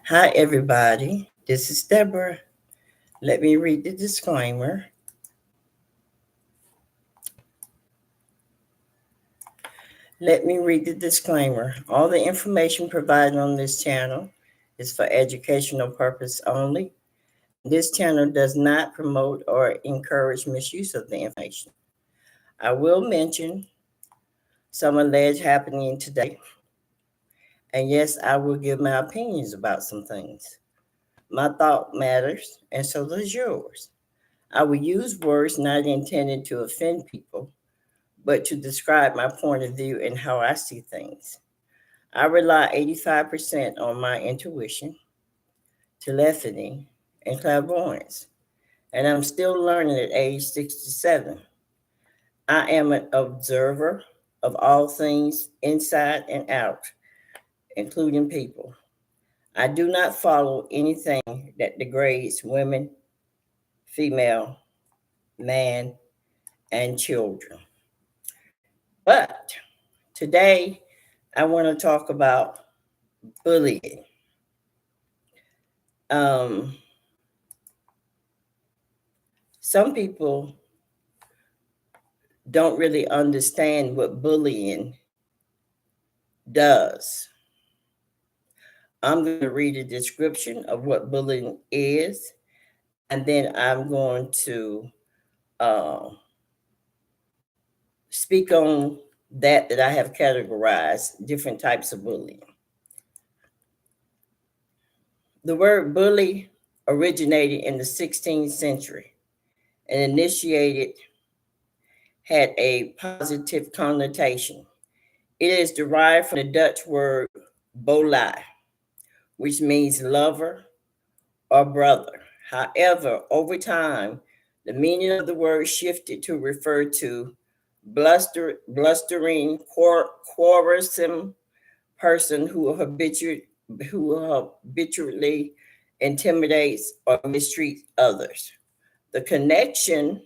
Hi, everybody. This is Deborah. Let me read the disclaimer. Let me read the disclaimer. All the information provided on this channel is for educational purpose only. This channel does not promote or encourage misuse of the information. I will mention some alleged happening today. And yes, I will give my opinions about some things. My thought matters, and so does yours. I will use words not intended to offend people, but to describe my point of view and how I see things. I rely 85% on my intuition, telepathy, and clairvoyance, and I'm still learning at age 67. I am an observer of all things inside and out, including people. I do not follow anything that degrades women, female, man, and children. But today, I want to talk about bullying. Um, some people don't really understand what bullying does. I'm going to read a description of what bullying is, and then I'm going to uh, speak on that I have categorized different types of bullying. The word bully originated in the 16th century and had a positive connotation. It is derived from the Dutch word boelie, which means lover or brother. However, over time, the meaning of the word shifted to refer to blustering, quarrelsome person who habitually intimidates or mistreats others. The connection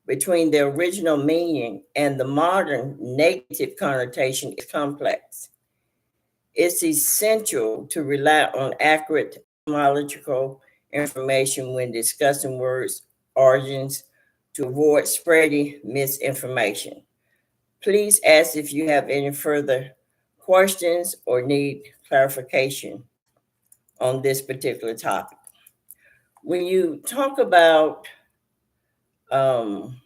between the original meaning and the modern negative connotation is complex. It's essential to rely on accurate etymological information when discussing words' origins to avoid spreading misinformation. Please ask if you have any further questions or need clarification on this particular topic. When you talk about um,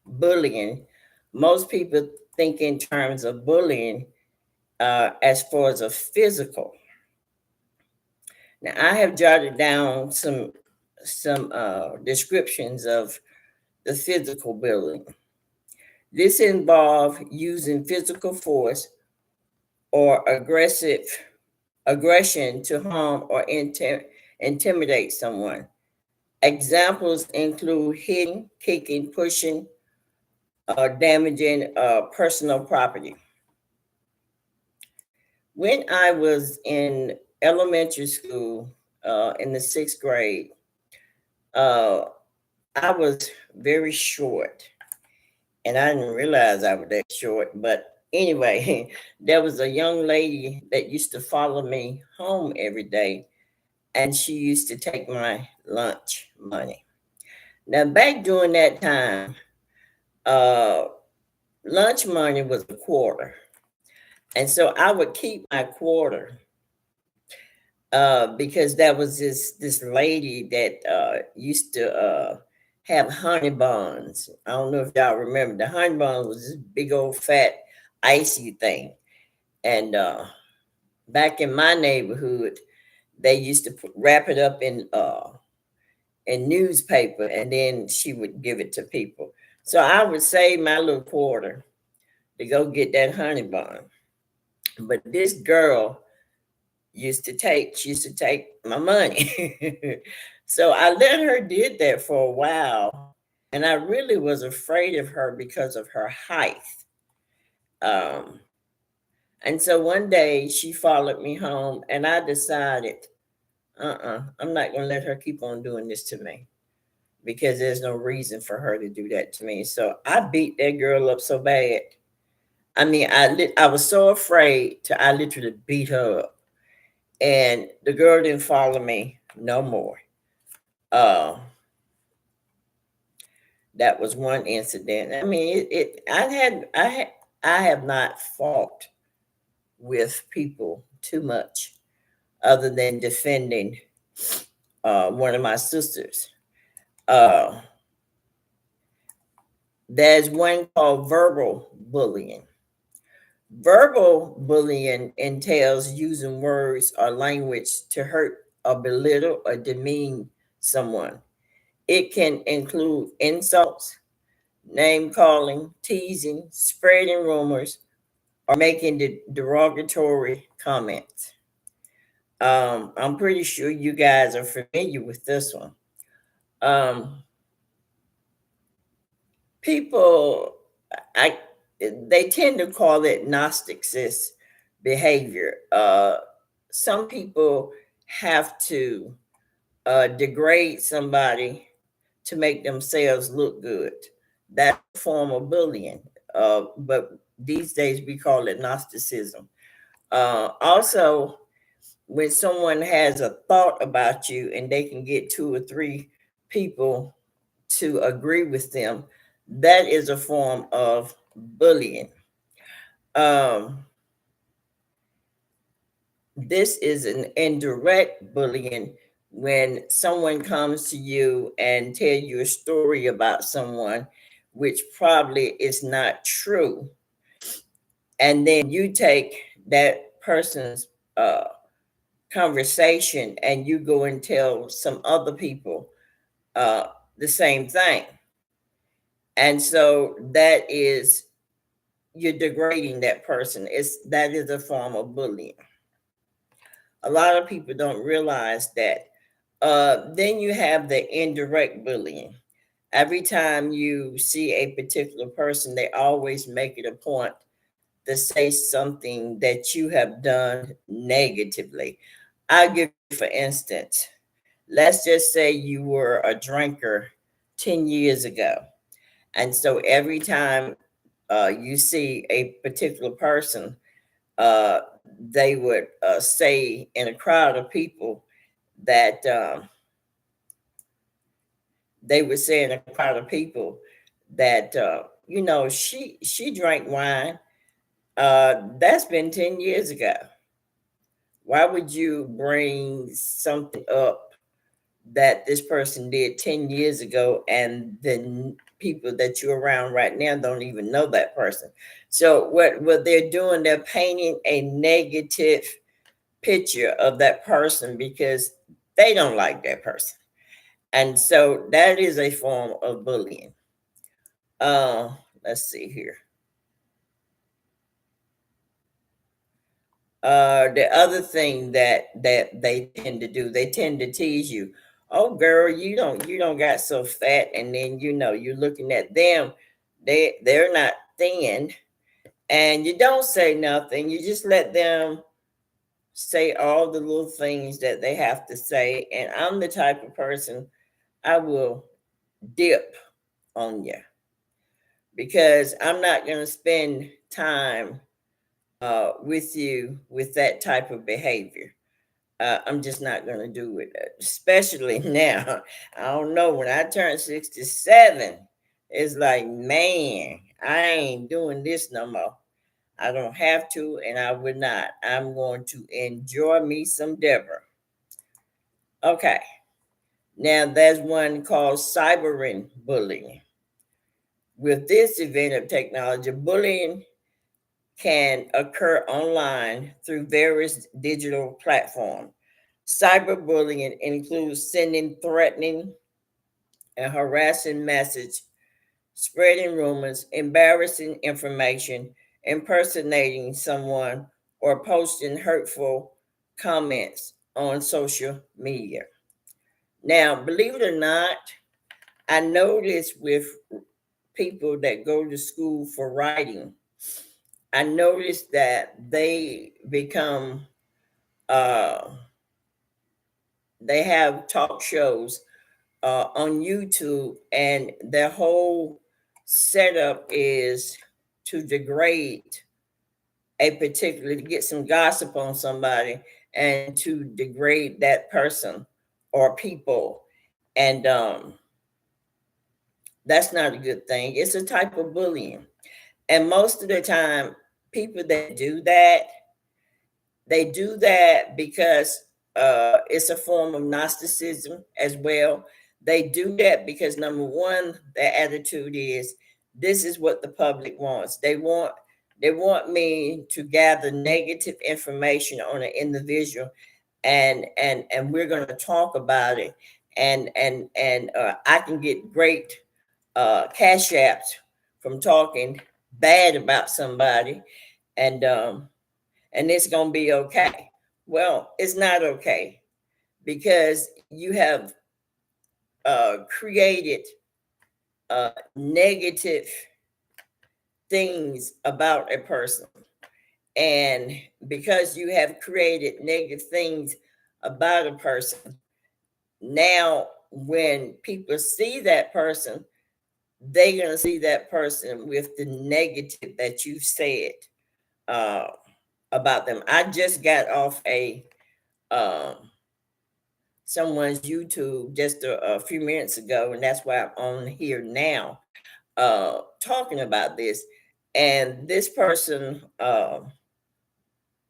bullying, most people think in terms of bullying as far as a physical. Now, I have jotted down some descriptions of the physical bullying. This involves using physical force or aggression to harm or intimidate someone. Examples include hitting, kicking, pushing, damaging personal property. When I was in elementary school, in the sixth grade, uh, I was very short, and I didn't realize I was that short. But anyway, there was a young lady that used to follow me home every day, and she used to take my lunch money. Now, back during that time, uh, lunch money was a quarter. And so I would keep my quarter because that was this lady that used to have honey buns. I don't know if y'all remember. The honey bun was this big old fat icy thing. And back in my neighborhood, they used to wrap it up in newspaper, and then she would give it to people. So I would save my little quarter to go get that honey bun. But this girl she used to take my money. So I let her did that for a while, and I really was afraid of her because of her height. Um, and so one day she followed me home, and I decided I'm not going to let her keep on doing this to me because there's no reason for her to do that to me. So I beat that girl up so bad. I mean, I was so afraid to I literally beat her up, and the girl didn't follow me no more. Uh, that was one incident. I mean, I have not fought with people too much, other than defending one of my sisters. Uh, there's one called verbal bullying. Verbal bullying entails using words or language to hurt or belittle or demean someone. It can include insults, name calling, teasing, spreading rumors, or making derogatory comments. I'm pretty sure you guys are familiar with this one. Um, people, I they tend to call it Gnosticist behavior. Some people have to degrade somebody to make themselves look good. That's a form of bullying. But these days we call it Gnosticism. Also, when someone has a thought about you and they can get two or three people to agree with them, that is a form of bullying. Um, this is an indirect bullying when someone comes to you and tell you a story about someone which probably is not true, and then you take that person's conversation and you go and tell some other people uh, the same thing. And so that is, you're degrading that person. That is a form of bullying. A lot of people don't realize that. Then you have the indirect bullying. Every time you see a particular person, they always make it a point to say something that you have done negatively. I'll give you, for instance, let's just say you were a drinker 10 years ago. And so every time you see a particular person, uh, they would say in a crowd of people that they would say in a crowd of people that she drank wine. That's been 10 years ago. Why would you bring something up that this person did 10 years ago and the people that you're around right now don't even know that person? So what they're doing, they're painting a negative picture of that person because they don't like that person. And so that is a form of bullying. Let's see here. The other thing that they tend to do, they tend to tease you. Oh, girl, you don't got so fat, and then you're looking at them. They're not thin, and you don't say nothing. You just let them say all the little things that they have to say. And I'm the type of person, I will dip on you because I'm not going to spend time with you with that type of behavior. I'm just not going to do it, especially now. I don't know. When I turned 67, it's like, man, I ain't doing this no more. I don't have to, and I would not. I'm going to enjoy me some Deborah. Okay. Now, there's one called cyber bullying. With this event of technology, bullying can occur online through various digital platforms. Cyberbullying includes sending threatening and harassing message, spreading rumors, embarrassing information, impersonating someone, or posting hurtful comments on social media. Now, believe it or not, I noticed with people that go to school for writing, I noticed that they become uh, they have talk shows on YouTube, and their whole setup is to degrade a particular, to get some gossip on somebody and to degrade that person or people. And that's not a good thing. It's a type of bullying. And most of the time, people that do that, they do that because it's a form of Gnosticism as well. They do that because, number one, their attitude is, this is what the public wants. They want me to gather negative information on an individual, and we're going to talk about it, and I can get great cash apps from talking bad about somebody, and and it's going to be okay. Well, it's not okay, because you have created negative things about a person. And because you have created negative things about a person, now when people see that person, they're going to see that person with the negative that you said uh, about them. I just got off a um, someone's YouTube just a few minutes ago, and that's why I'm on here now talking about this. And this person,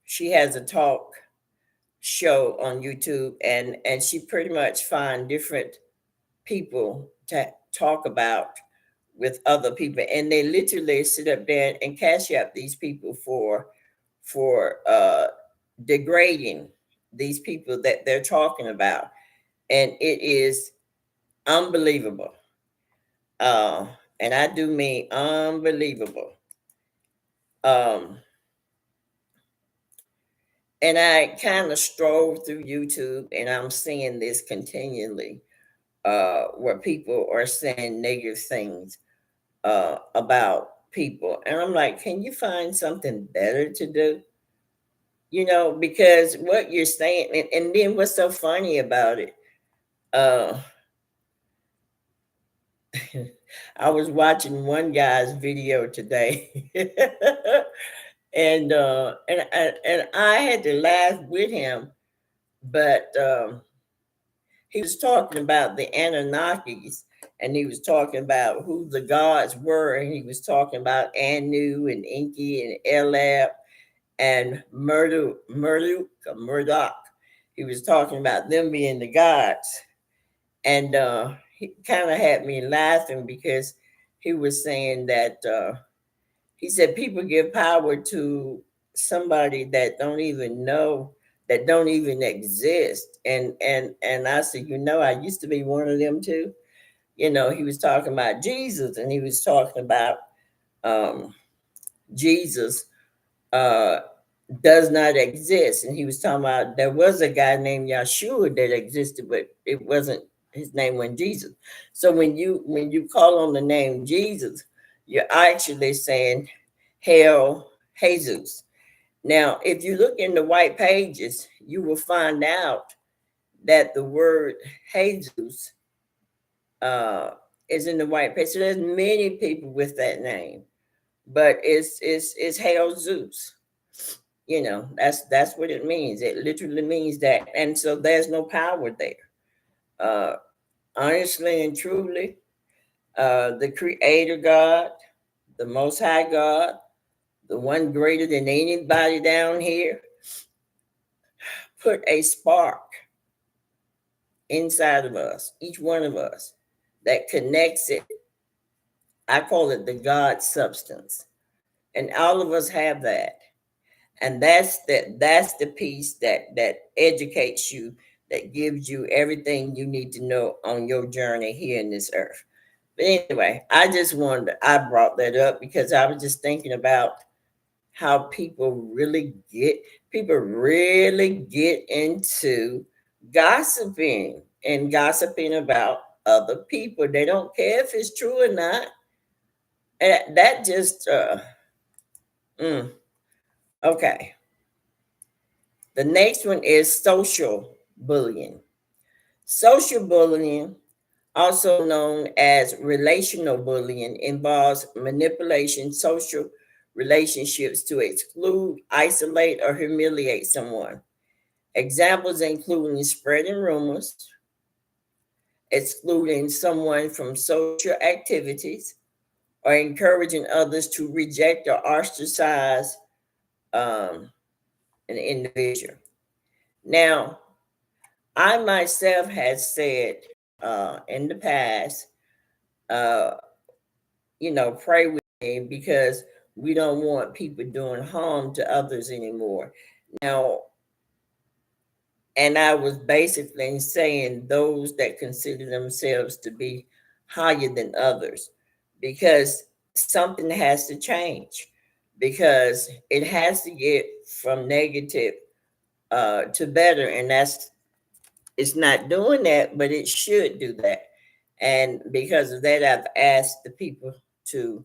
she has a talk show on YouTube, and she pretty much find different people to talk about with other people, and they literally sit up there and cash out these people for degrading these people that they're talking about, and it is unbelievable. Uh, and I do mean unbelievable. Um, and I kind of stroll through YouTube, and I'm seeing this continually, where people are saying negative things about people. And I'm like, can you find something better to do? Because what you're saying, and then what's so funny about it? Uh, I was watching one guy's video today, and I had to laugh with him, but he was talking about the Anunnakis, and he was talking about who the gods were, and he was talking about Anu and Enki and Elab and Murdoch. He was talking about them being the gods, and he kind of had me laughing because he was saying that he said people give power to somebody that don't even know, that don't even exist. And I said, I used to be one of them too. He was talking about Jesus, and he was talking about um, Jesus uh, does not exist. And he was talking about there was a guy named Yeshua that existed, but it wasn't, his name wasn't Jesus. So when you call on the name Jesus, you're actually saying Hail Jesus. Now, if you look in the white pages, you will find out that the word Jesus is in the white page. So there's many people with that name, but it's Hail Zeus. That's what it means. It literally means that, and so there's no power there. Uh, Honestly and truly, the Creator God, the Most High God, the one greater than anybody down here, put a spark inside of us, each one of us, that connects it. I call it the God substance, and all of us have that. And that's the piece that educates you, that gives you everything you need to know on your journey here in this earth. But anyway, I brought that up because I was just thinking about how people really get into gossiping, and gossiping about other people. They don't care if it's true or not. And that just mm, okay. The next one is social bullying. Social bullying, also known as relational bullying, involves manipulation social relationships to exclude, isolate, or humiliate someone. Examples including spreading rumors, excluding someone from social activities, or encouraging others to reject or ostracize um, an individual. Now, I myself had said in the past, uh, pray with me because we don't want people doing harm to others anymore. Now, and I was basically saying those that consider themselves to be higher than others because something has to change because it has to get from negative to better, and that's it's not doing that, but it should do that. And because of that, I've asked the people to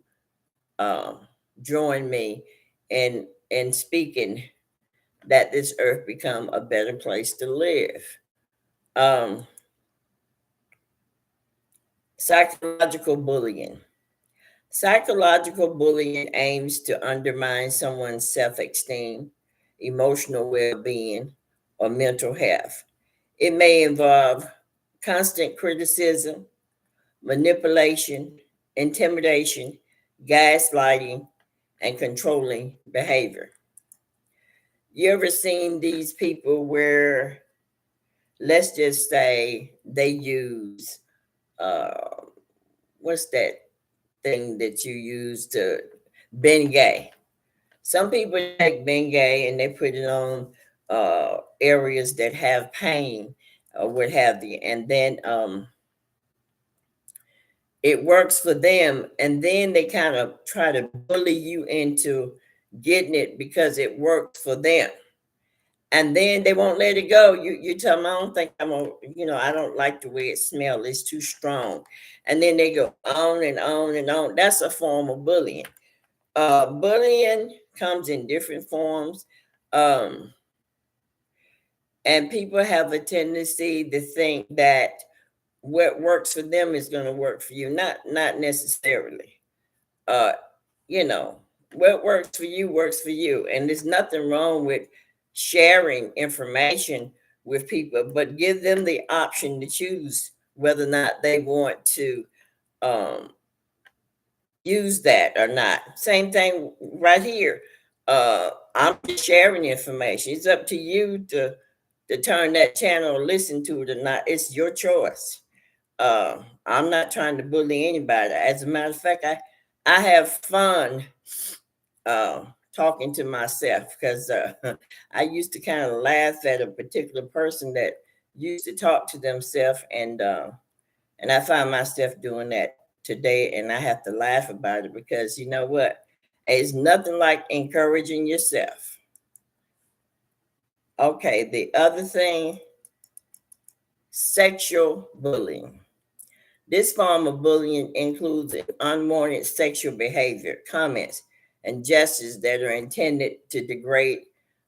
um, join me in speaking that this earth become a better place to live. Um, Psychological bullying. Psychological bullying aims to undermine someone's self esteem, emotional well being, or mental health. It may involve constant criticism, manipulation, intimidation, gaslighting, and controlling behavior. You ever seen these people where, let's just say, they use uh, what's that thing that you use to Bengay? Some people take Bengay and they put it on areas that have pain or what have you, and then it works for them, and then they kind of try to bully you into getting it because it works for them, and then they won't let it go. You tell them, I don't think I'm gonna, I don't like the way it smells, it's too strong, and then they go on and on and on. That's a form of bullying. Bullying comes in different forms, um, and people have a tendency to think that what works for them is going to work for you. Not necessarily. Uh, you know, what works for you, and there's nothing wrong with sharing information with people, but give them the option to choose whether or not they want to um, use that or not. Same thing right here. I'm just sharing information. It's up to you to turn that channel or listen to it or not. It's your choice. I'm not trying to bully anybody. As a matter of fact, I have fun uh, talking to myself because I used to kind of laugh at a particular person that used to talk to themselves, and I find myself doing that today, and I have to laugh about it because you know what? It's nothing like encouraging yourself. Okay, the other thing, sexual bullying. This form of bullying includes unwanted sexual behavior, comments, and gestures that are intended to degrade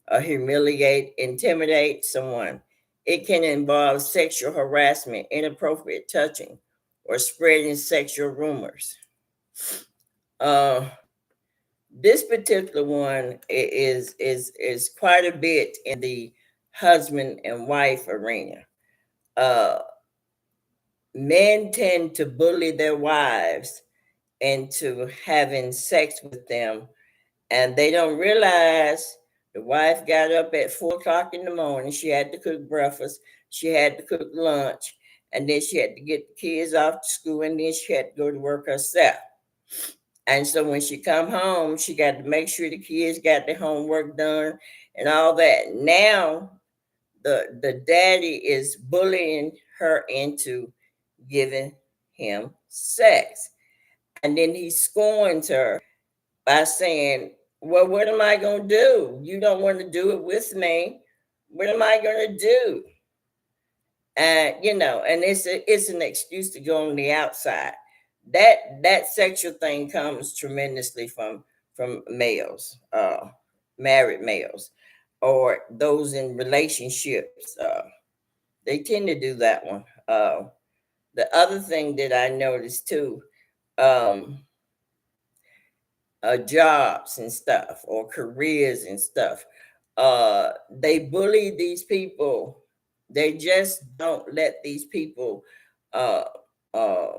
or humiliate, intimidate someone. It can involve sexual harassment, inappropriate touching, or spreading sexual rumors. Uh, this particular one is quite a bit in the husband and wife arena. Uh, Men tend to bully their wives into having sex with them, and they don't realize the wife got up at 4 o'clock in the morning. She had to cook breakfast, she had to cook lunch, and then she had to get the kids off to school, and then she had to go to work herself. And so when she come home, she got to make sure the kids got their homework done and all that. Now the daddy is bullying her into giving him sex. And then he scorns her by saying, well, what am I going to do? You don't want to do it with me. What am I going to do? And it's an excuse to go on the outside. That sexual thing comes tremendously from males, married males, or those in relationships They tend to do that one. The other thing that I noticed too, um, jobs and stuff or careers and stuff. They bully these people. They just don't let these people uh, uh,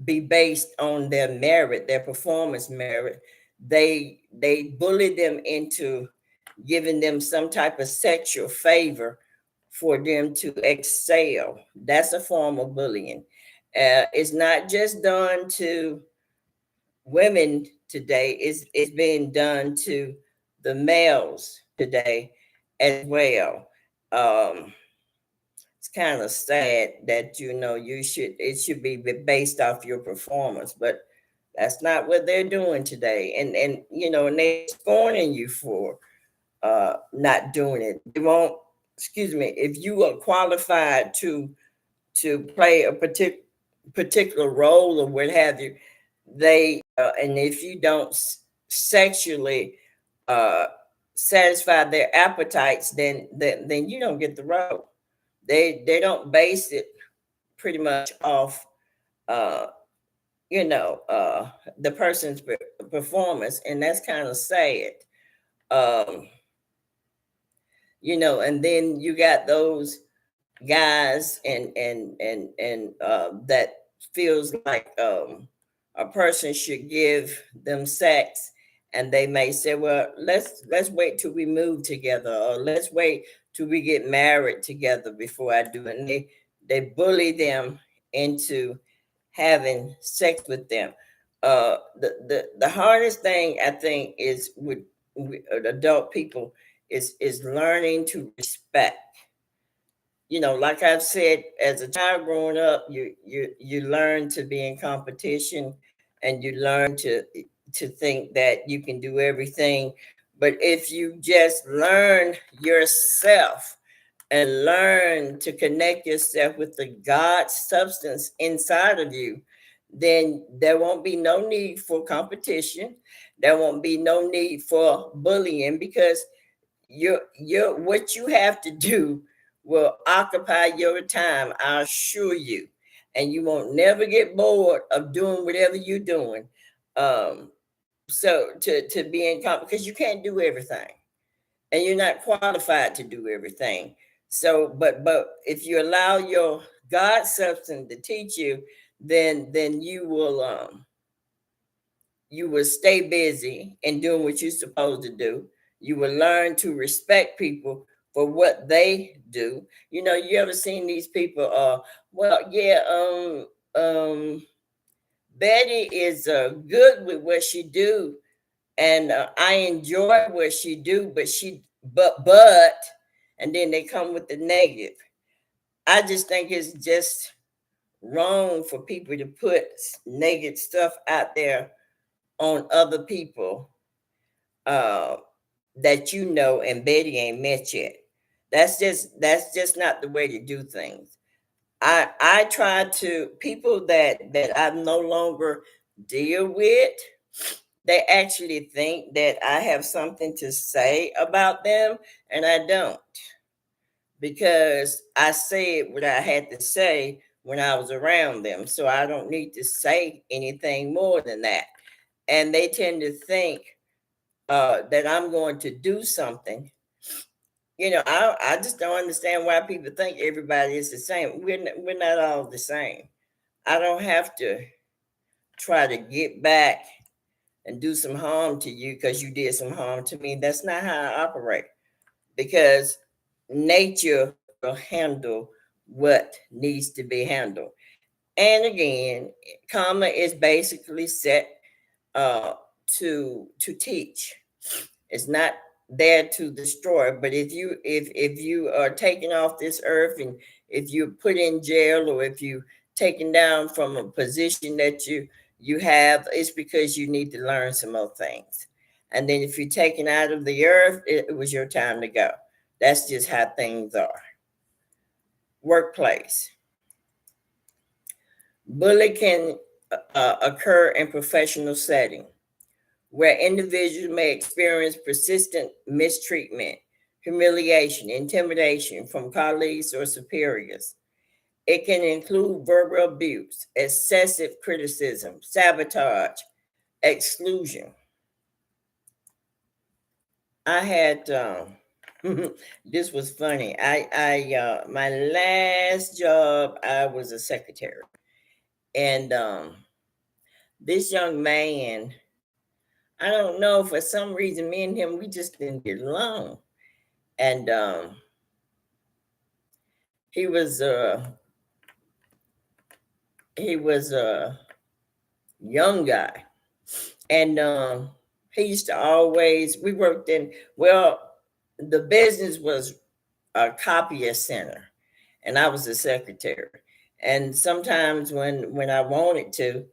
be based on their merit, their performance merit. They bully them into giving them some type of sexual favor for them to excel. That's a form of bullying. It's not just done to women today, it's being done to the males today as well. Um, it's kind of sad that it should be based off your performance, but that's not what they're doing today. And they're scorning you for not doing it. They won't, excuse me, if you are qualified to play a particular role or what have you, they and if you don't sexually uh, satisfy their appetites, then you don't get the role. They don't base it pretty much off uh, the person's performance, and that's kind of sad. Um, and then you got those guys and that feels like a person should give them sex, and they may say, well, let's wait till we move together, or let's wait till we get married together before I do it. And they bully them into having sex with them. The hardest thing I think is with adult people is learning to respect. Like I've said, as a child growing up, you learn to be in competition, and you learn to think that you can do everything. But if you just learn yourself and learn to connect yourself with the God substance inside of you, then there won't be no need for competition. There won't be no need for bullying, because your what you have to do will occupy your time, I assure you. And you won't never get bored of doing whatever you're doing. So to be in because you can't do everything, and you're not qualified to do everything. So but if you allow your God substance to teach you, then you will stay busy and doing what you're supposed to do. You will learn to respect people for what they do. You ever seen these people? Well, yeah. Betty is good with what she do, and I enjoy what she do, but, and then they come with the negative. I just think it's just wrong for people to put negative stuff out there on other people uh, that and Betty ain't met yet. That's just not the way to do things. I try to people that I no longer deal with. They actually think that I have something to say about them, and I don't, because I said what I had to say when I was around them. So I don't need to say anything more than that. And they tend to think that I'm going to do something. I just don't understand why people think everybody is the same. We're not all the same. I don't have to try to get back and do some harm to you because you did some harm to me. That's not how I operate, because nature will handle what needs to be handled. And again, karma is basically set uh, to teach. It's not there to destroy. But if you are taken off this earth, and if you're put in jail, or if you taken down from a position that you have, it's because you need to learn some more things. And then if you're taken out of the earth, it was your time to go. That's just how things are. Workplace. Bullying can occur in professional setting, where individuals may experience persistent mistreatment, humiliation, intimidation from colleagues or superiors. It can include verbal abuse, excessive criticism, sabotage, exclusion. I had this was funny. My last job, I was a secretary, and this young man, I don't know, for some reason, me and him, we just didn't get along, and he was a young guy, and he used to always, we worked in, well, the business was a copier center, and I was the secretary. And sometimes when I wanted to,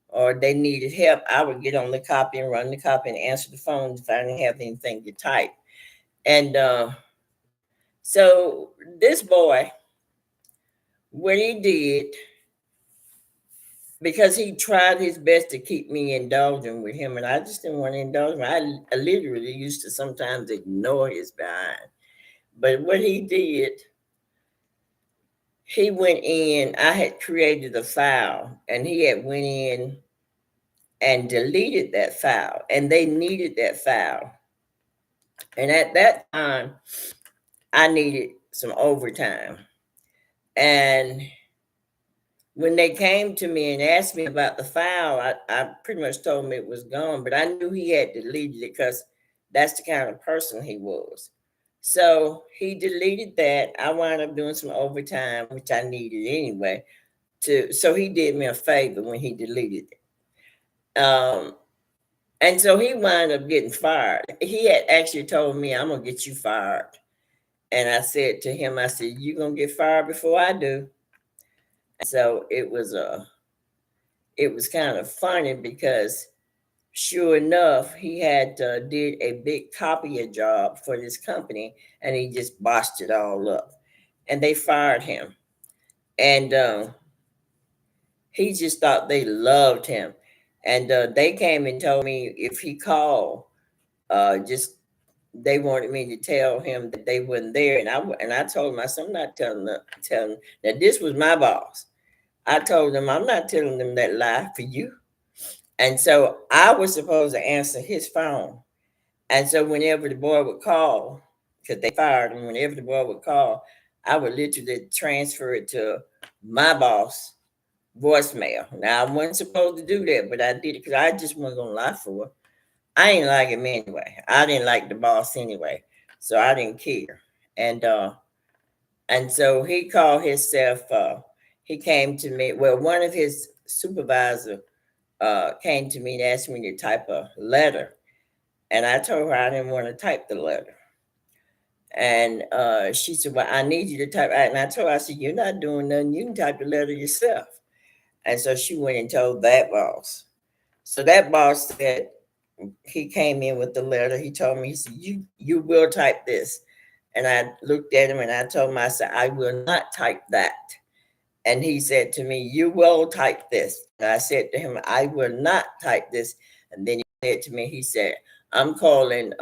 or they needed help, I would get on the copy and run the copy and answer the phone if I didn't have anything to type. And so this boy, what he did, because he tried his best to keep me indulging with him, and I just didn't want to indulge him. I literally used to sometimes ignore his behind. But what he did, he went in, I had created a file, and he had went in and deleted that file, and they needed that file. And at that time, I needed some overtime. And when they came to me and asked me about the file, I pretty much told them it was gone, but I knew he had deleted it because that's the kind of person he was. So he deleted that. I wound up doing some overtime, which I needed anyway. So he did me a favor when he deleted it. And so he wound up getting fired. He had actually told me, "I'm gonna get you fired." And I said to him, I said, "You're gonna get fired before I do." And so it was kind of funny because sure enough, he had did a big copier job for this company, and he just botched it all up, and they fired him. And he just thought they loved him, and they came and told me if he called, just they wanted me to tell him that they wasn't there, and I told him, I said, "I'm not telling that this was my boss." I told them, "I'm not telling them that lie for you." And so I was supposed to answer his phone. And so whenever the boy would call, because they fired him, whenever the boy would call, I would literally transfer it to my boss voicemail. Now I wasn't supposed to do that, but I did it because I just wasn't gonna lie for her. I didn't like him anyway. I didn't like the boss anyway, so I didn't care. And so he called himself. He came to me. Well, one of his supervisor came to me and asked me to type a letter, and I told her I didn't want to type the letter. And she said, "Well, I need you to type." And I told her, I said, "You're not doing nothing. You can type the letter yourself." And so she went and told that boss. So that boss said, he came in with the letter. He told me, he said, "You will type this." And I looked at him and I told him, I said, "I will not type that." And he said to me, "You will type this." And I said to him, "I will not type this." And then he said to me, he said, "I'm calling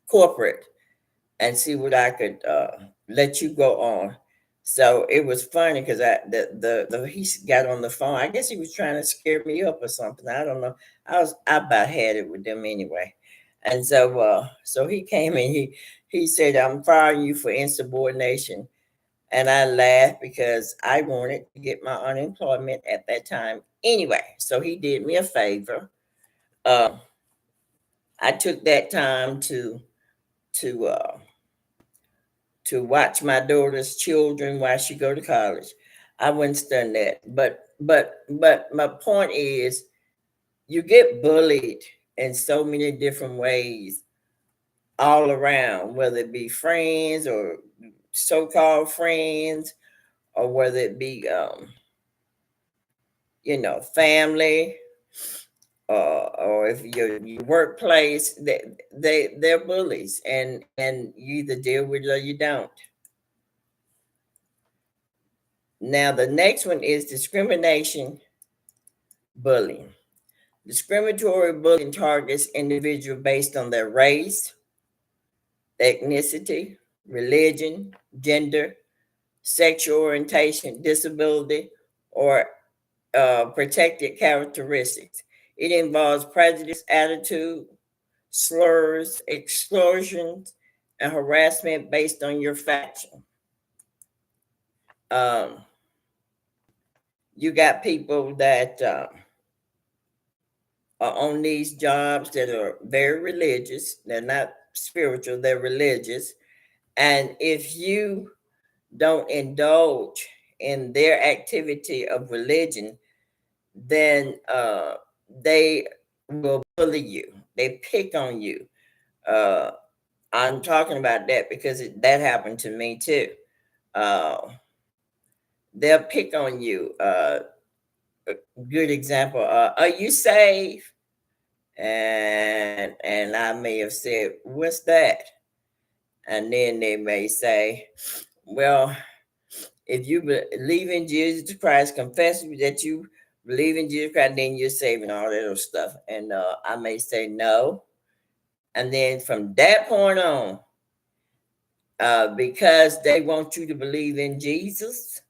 corporate and see what I could let you go on." So it was funny because he got on the phone. I guess he was trying to scare me up or something. I don't know. I about had it with them anyway. And so he came and he said, "I'm firing you for insubordination." And I laughed because I wanted to get my unemployment at that time anyway. So he did me a favor. Uh, I took that time to uh, to watch my daughter's children while she go to college. I wouldn't done that. But my point is, you get bullied in so many different ways all around, whether it be friends or so-called friends, or whether it be family, or if your workplace, they're bullies, and you either deal with it or you don't. Now the next one is discrimination bullying. Discriminatory bullying targets individuals based on their race, ethnicity, religion, gender, sexual orientation, disability, or protected characteristics. It involves prejudice, attitude, slurs, exclusions, and harassment based on your faction. Um, you got people that are on these jobs that are very religious. They're not spiritual, they're religious. And if you don't indulge in their activity of religion, then they will bully you. They pick on you. Uh, I'm talking about that because that happened to me too. Uh, they'll pick on you. A good example: are you saved? And I may have said, "What's that?" And then they may say, "Well, if you believe in Jesus Christ, confess that you believe in Jesus Christ, then you're saved," and all that other stuff. And I may say no. And then from that point on, because they want you to believe in Jesus,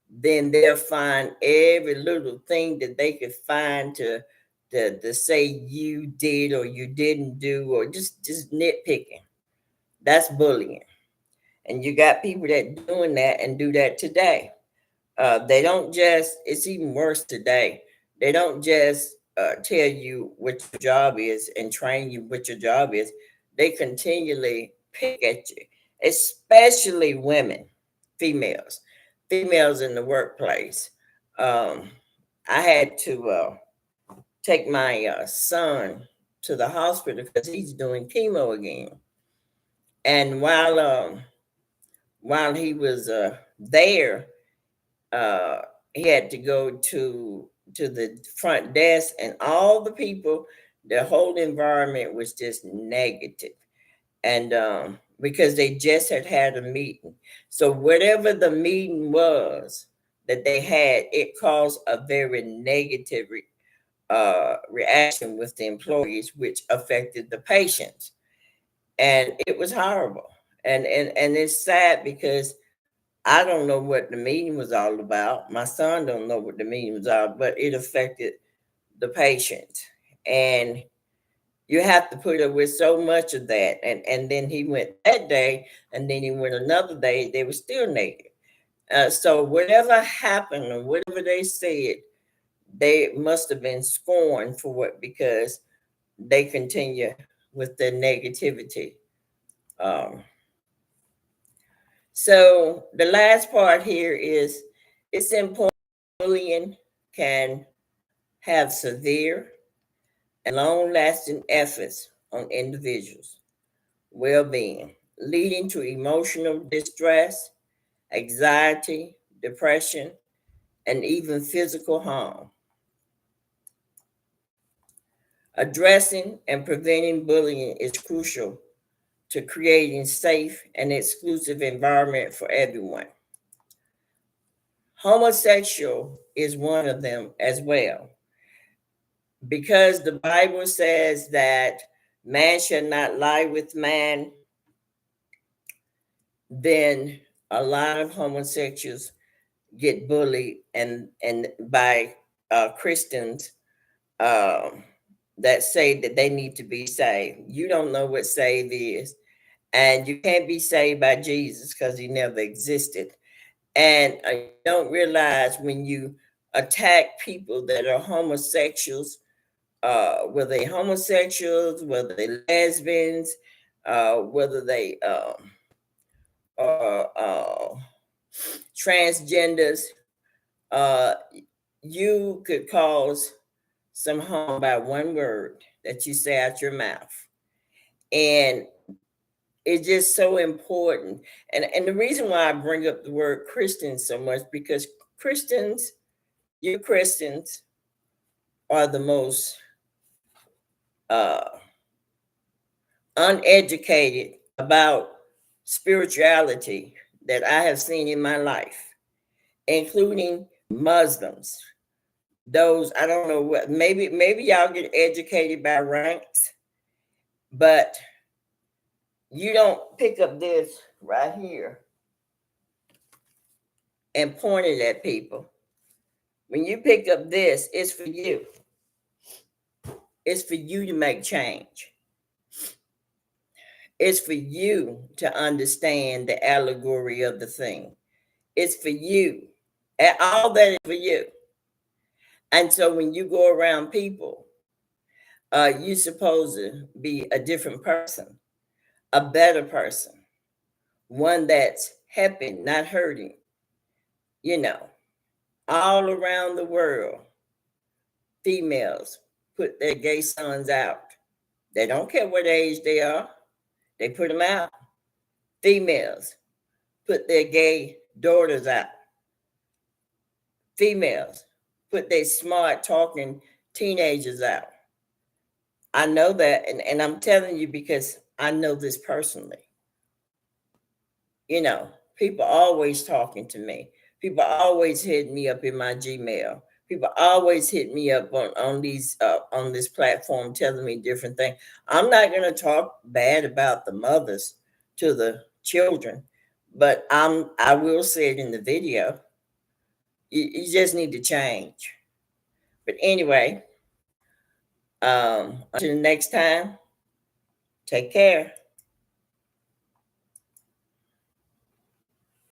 then they'll find every little thing that they could find to say you did or you didn't do, or just nitpicking. That's bullying. And you got people that doing that and do that today. They don't just, it's even worse today. They don't just tell you what your job is and train you what your job is. They continually pick at you, especially women, females, females in the workplace. Um, I had to take my son to the hospital because he's doing chemo again. And while he was there, uh, he had to go to the front desk, and all the people, the whole environment was just negative. And because they just had a meeting, so whatever the meeting was that they had, it caused a very negative reaction with the employees, which affected the patients, and it was horrible. And it's sad because I don't know what the meeting was all about. My son don't know what the meeting was all, but it affected the patient. And you have to put up with so much of that. And then he went that day, and then he went another day, they were still negative. So whatever happened or whatever they said, they must have been scorned for it because they continue with the negativity. Um, So the last part here is it's important. Bullying can have severe and long-lasting effects on individuals' well-being, leading to emotional distress, anxiety, depression, and even physical harm. Addressing and preventing bullying is crucial to creating safe and exclusive environment for everyone. Homosexual is one of them as well, because the Bible says that man shall not lie with man. Then a lot of homosexuals get bullied and by Christians um, that say that they need to be saved. You don't know what saved is, and you can't be saved by Jesus because he never existed. And you don't realize when you attack people that are homosexuals, whether they homosexuals, whether they lesbians, whether they are transgenders, uh, you could cause some harm by one word that you say out your mouth. And it's just so important. And the reason why I bring up the word Christian so much, because Christians, you Christians are the most uh, uneducated about spirituality that I have seen in my life, including Muslims. Those, I don't know what, maybe y'all get educated by ranks, but you don't pick up this right here and pointed at people. When you pick up this, it's for you. It's for you to make change. It's for you to understand the allegory of the thing. It's for you. And all that is for you. And so when you go around people, you're supposed to be a different person, a better person, one that's helping, not hurting. You know, all around the world, females put their gay sons out. They don't care what age they are, they put them out. Females put their gay daughters out. Females put their smart talking teenagers out. I know that, and I'm telling you because I know this personally. You know, people always talking to me. People always hit me up in my Gmail. People always hit me up on these on this platform telling me different things. I'm not gonna talk bad about the mothers to the children, but I will say it in the video. You just need to change. But anyway, until next time, take care.